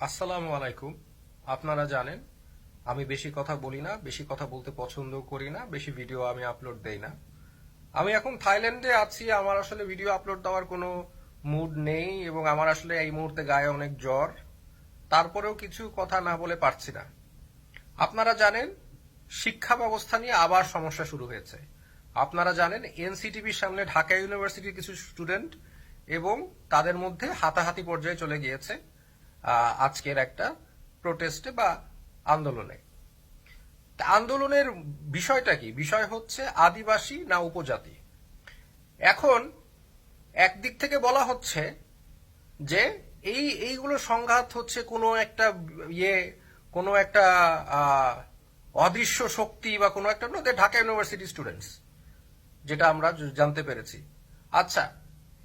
আসসালামু আলাইকুম। আপনারা জানেন আমি বেশি কথা বলি না, বেশি কথা বলতে পছন্দ করি না, বেশি ভিডিও আমি আপলোড দেই না। আমি এখন থাইল্যান্ডে আছি, আমার আসলে ভিডিও আপলোড দেওয়ার কোনো মুড নেই এবং আমার আসলে এই মুহূর্তে গায়ে অনেক জ্বর। তারপরেও কিছু কথা না বলে পারছি না। আপনারা জানেন শিক্ষা ব্যবস্থা নিয়ে আবার সমস্যা শুরু হয়েছে। আপনারা জানেন এনসিটিভির সামনে ঢাকা ইউনিভার্সিটির কিছু স্টুডেন্ট এবং তাদের মধ্যে হাতাহাতি পর্যায়ে চলে গিয়েছে আজকের একটা প্রোটেস্টে বা আন্দোলনে। আন্দোলনের বিষয়টা কি? বিষয় হচ্ছে আদিবাসী না উপজাতি। এখন একদিক থেকে বলা হচ্ছে যে এইগুলো সংঘাত হচ্ছে কোনো একটা ইয়ে কোনো একটা অদৃশ্য শক্তি বা কোনো একটা ঢাকা ইউনিভার্সিটি স্টুডেন্টস, যেটা আমরা জানতে পেরেছি। আচ্ছা,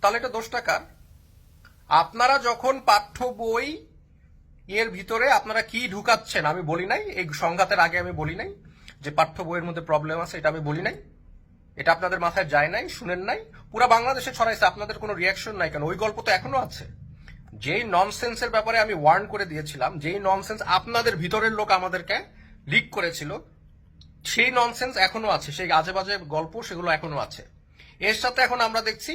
তাহলে এটা দোষটা কার? আপনারা যখন পাঠ্য বই এর ভিতরে আপনারা কি ঢুকাচ্ছেন আমি বলি নাই, এই সংঘাতের আগে আমি বলি নাই যে পাঠ্য বইয়ের মধ্যে প্রবলেম আছে, এটা আমি বলি নাই। এটা আপনাদের মাথায় যায় নাই, শুনেন নাই, পুরো বাংলাদেশে ছড়াইছে, আপনাদের কোনো রিয়াকশন নাই কেন? ওই গল্প তো এখনো আছে। যেই ননসেন্সের ব্যাপারে আমি ওয়ার্ন করে দিয়েছিলাম, যেই ননসেন্স আপনাদের ভিতরের লোক আমাদেরকে লিক করেছিল, সেই ননসেন্স এখনো আছে, সেই আজে বাজে গল্প সেগুলো এখনো আছে। এর সাথে এখন আমরা দেখছি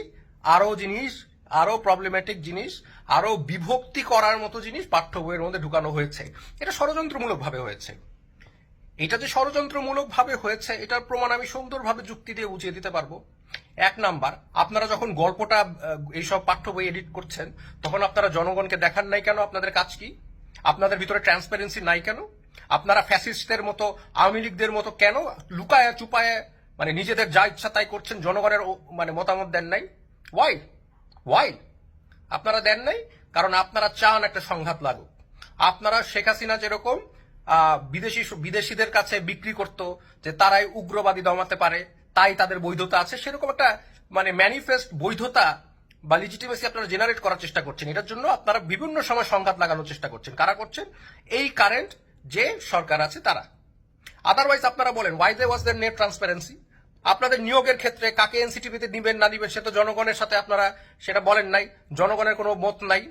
আরো জিনিস, আরো প্রবলেমেটিক জিনিস, আরো বিভক্তি করার মতো জিনিস পাঠ্য বইয়ের মধ্যে ঢুকানো হয়েছে। এটা ষড়যন্ত্রমূলক ভাবে হয়েছে। এটা যে ষড়যন্ত্রমূলক ভাবে হয়েছে এটার প্রমাণ আমি সুন্দরভাবে যুক্তি দিয়ে বুঝিয়ে দিতে পারবো। এক নাম্বার, আপনারা যখন গল্পটা এইসব পাঠ্য বই এডিট করছেন তখন আপনারা জনগণকে দেখান নাই কেন আপনাদের কাজ কি? আপনাদের ভিতরে ট্রান্সপারেন্সি নাই কেন? আপনারা ফ্যাসিস্টদের মতো, আওয়ামী লীগদের মতো কেন লুকায়া চুপায় মানে নিজেদের যা ইচ্ছা তাই করছেন, জনগণের মানে মতামত দেন নাই? ওয়াই ওয়াই আপনারা দেন নাই? কারণ আপনারা চান একটা সংঘাত লাগুক। আপনারা শেখ হাসিনা যেরকম বিদেশিদের কাছে বিক্রি করত যে তারাই উগ্রবাদী দমাতে পারে, তাই তাদের বৈধতা আছে, সেরকম একটা মানে ম্যানিফেস্ট বৈধতা বা লিজিটিমেসি আপনারা জেনারেট করার চেষ্টা করছেন। এটার জন্য আপনারা বিভিন্ন সময় সংঘাত লাগানোর চেষ্টা করছেন। কারা করছেন? এই কারেন্ট যে সরকার আছে তারা। আদারওয়াইজ আপনারা বলেন why they was there net transparency? আপনাদের নিয়োগের ক্ষেত্রে কাকে এনসিটিভিতে নিবেন না দিবেন সে তো জনগণের সাথে আপনারা সেটা বলেন নাই, জনগণের কোনো মত নাই।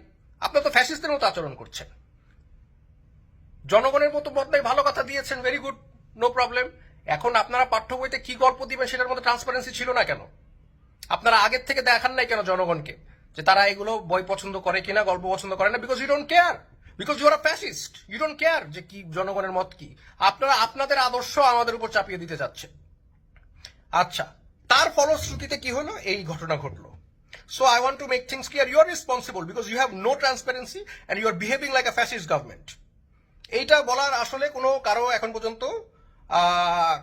আপনারা তো ফ্যাসিস্টদের মতো আচরণ করছেন। জনগণের মতো মত নাই, ভালো কথা দিয়েছেন, ভেরি গুড, নো প্রবলেম। এখন আপনারা পাঠ্য বইতে কি গল্প দিবেন সেটার মধ্যে ট্রান্সপারেন্সি ছিল না কেন? আপনারা আগের থেকে দেখান নাই কেন জনগণকে যে তারা এগুলো বই পছন্দ করে কিনা, গল্প পছন্দ করে না? Because you don't care, because you are a fascist, you don't care যে কি জনগণের মত কি। আপনারা আপনাদের আদর্শ আমাদের উপর চাপিয়ে দিতে যাচ্ছে। আচ্ছা, তার ফলশ্রুতিতে কি হলো? এই ঘটনা ঘটলো। So I want to make things clear. You are responsible because you have no transparency and you are behaving like a fascist government. এইটা বলার আসলে কোনো কারো এখন পর্যন্ত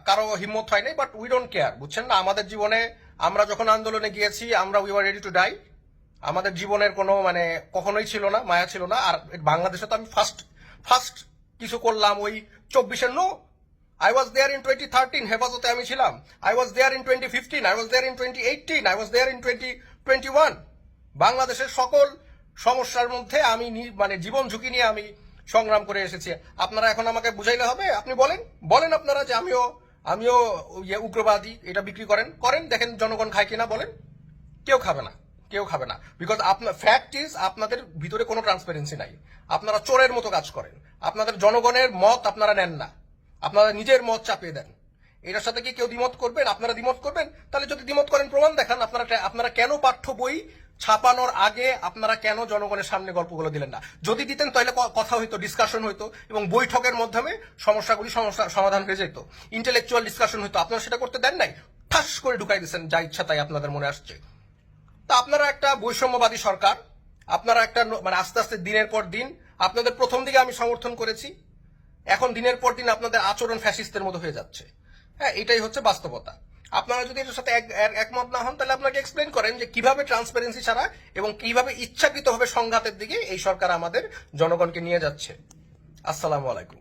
কারো হিম্মত হয় নাই, বাট উই ডোন্ট কেয়ার, বুঝছেন না? আমাদের জীবনে আমরা যখন আন্দোলনে গিয়েছি আমরা we are ready to die. আমাদের জীবনের কোনো মানে কখনোই ছিল না, মায়া ছিল না। আর বাংলাদেশে তো আমি ফার্স্ট কিছু করলাম ওই 24-এর no. I was there in 2013, হেফাজতে আমি ছিলাম। I was there in 2015, I was there in 2018, I was there in 2021। বাংলাদেশের সকল সমস্যার মধ্যে আমি মানে জীবন ঝুঁকি নিয়ে আমি সংগ্রাম করে এসেছি। আপনারা এখন আমাকে বুঝাইলে হবে? আপনি বলেন বলেন আপনারা যে আমিও উগ্রবাদী, এটা বিক্রি করেন দেখেন জনগণ খায় কিনা। বলেন। কেউ খাবে না, কেউ খাবে না। বিকজ আপনার ফ্যাক্ট ইজ আপনাদের ভিতরে কোনো ট্রান্সপারেন্সি নাই। আপনারা চোরের মতো কাজ করেন। আপনাদের জনগণের মত আপনারা নেন না, আপনারা নিজের মত চাপিয়ে দেন। এটার সাথে কি কেউ দ্বিমত করবেন? আপনারা দ্বিমত করবেন? তাহলে যদি দ্বিমত করেন প্রমাণ দেখান। আপনারা কেন পাঠ্য বই ছাপানোর আগে আপনারা কেন জনগণের সামনে গল্পগুলো দিলেন না? যদি দিতেন তাহলে কথা হইতো, ডিসকাশন হইতো এবং বৈঠকের মাধ্যমে সমস্যাগুলি সমাধান হয়ে যেত, ইন্টেলেকচুয়াল ডিসকাশন হইতো। আপনারা সেটা করতে দেন নাই, ঠাস করে ঢুকাই দিচ্ছেন যা ইচ্ছা তাই আপনাদের মনে আসছে। তা আপনারা একটা বৈষম্যবাদী সরকার, আপনারা একটা মানে আস্তে আস্তে দিনের পর দিন, আপনাদের প্রথম দিকে আমি সমর্থন করেছি, এখন দিনের পর দিন আপনাদের আচরণ ফ্যাসিস্টের মতো হয়ে যাচ্ছে। হ্যাঁ, এটাই হচ্ছে বাস্তবতা। আপনারা যদি এটার সাথে একমত না হন তাহলে আপনাকে এক্সপ্লেন করেন যে কিভাবে ট্রান্সপারেন্সি ছাড়া এবং কিভাবে ইচ্ছাকৃতভাবে সংঘাতের দিকে এই সরকার আমাদের জনগণকে নিয়ে যাচ্ছে। আসসালামু আলাইকুম।